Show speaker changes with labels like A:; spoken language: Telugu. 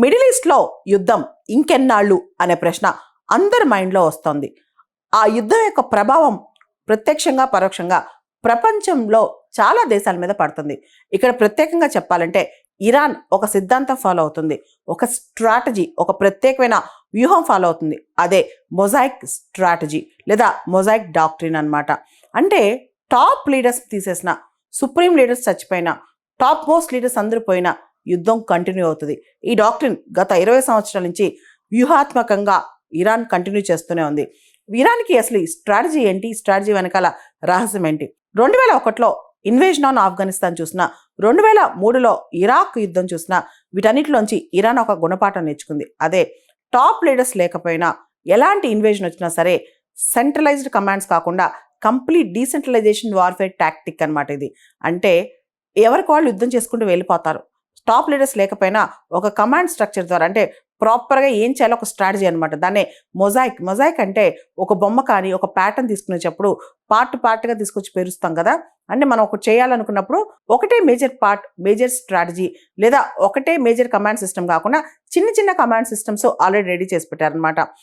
A: మిడిల్ ఈస్ట్లో యుద్ధం ఇంకెన్నాళ్ళు అనే ప్రశ్న అందరి మైండ్లో వస్తుంది. ఆ యుద్ధం యొక్క ప్రభావం ప్రత్యక్షంగా పరోక్షంగా ప్రపంచంలో చాలా దేశాల మీద పడుతుంది. ఇక్కడ ప్రత్యేకంగా చెప్పాలంటే ఇరాన్ ఒక సిద్ధాంతం ఫాలో అవుతుంది, ఒక స్ట్రాటజీ, ఒక ప్రత్యేకమైన వ్యూహం ఫాలో అవుతుంది. అదే మొజాయిక్ స్ట్రాటజీ లేదా మొజాయిక్ డాక్ట్రిన్ అన్నమాట. అంటే టాప్ లీడర్స్ తీసేసిన, సుప్రీం లీడర్స్ చచ్చిపోయినా, టాప్ మోస్ట్ లీడర్స్ అందరూ పోయినా యుద్ధం కంటిన్యూ అవుతుంది. ఈ డాక్ట్రిన్ గత 20 సంవత్సరాల నుంచి వ్యూహాత్మకంగా ఇరాన్ కంటిన్యూ చేస్తూనే ఉంది. ఇరాన్కి అసలు ఈ స్ట్రాటజీ ఏంటి, ఈ స్ట్రాటజీ వెనకాల రహస్యం ఏంటి? 2001లో ఇన్వేజన్ ఆన్ ఆఫ్ఘనిస్తాన్ చూసినా, 2003లో ఇరాక్ యుద్ధం చూసినా, వీటన్నిటిలోంచి ఇరాన్ ఒక గుణపాఠం నేర్చుకుంది. అదే టాప్ లీడర్స్ లేకపోయినా, ఎలాంటి ఇన్వేజన్ వచ్చినా సరే సెంట్రలైజ్డ్ కమాండ్స్ కాకుండా కంప్లీట్ డీసెంట్రలైజేషన్ వార్ఫేర్ టాక్టిక్ అనమాట ఇది. అంటే ఎవరికి వాళ్ళు యుద్ధం చేసుకుంటూ వెళ్ళిపోతారు. టాప్ లీడర్స్ లేకపోయినా ఒక కమాండ్ స్ట్రక్చర్ ద్వారా, అంటే ప్రాపర్గా ఏం చేయాలో ఒక స్ట్రాటజీ అనమాట. దాన్నే మొజాయిక్ అంటే ఒక బొమ్మ కానీ ఒక ప్యాటర్న్ తీసుకునేటప్పుడు పార్ట్గా తీసుకొచ్చి పేరుస్తాం కదా. అంటే మనం ఒకటి చేయాలనుకున్నప్పుడు ఒకటే మేజర్ పార్ట్, మేజర్ స్ట్రాటజీ లేదా ఒకటే మేజర్ కమాండ్ సిస్టమ్ కాకుండా చిన్న చిన్న కమాండ్ సిస్టమ్స్ ఆల్రెడీ రెడీ చేసి పెట్టారనమాట.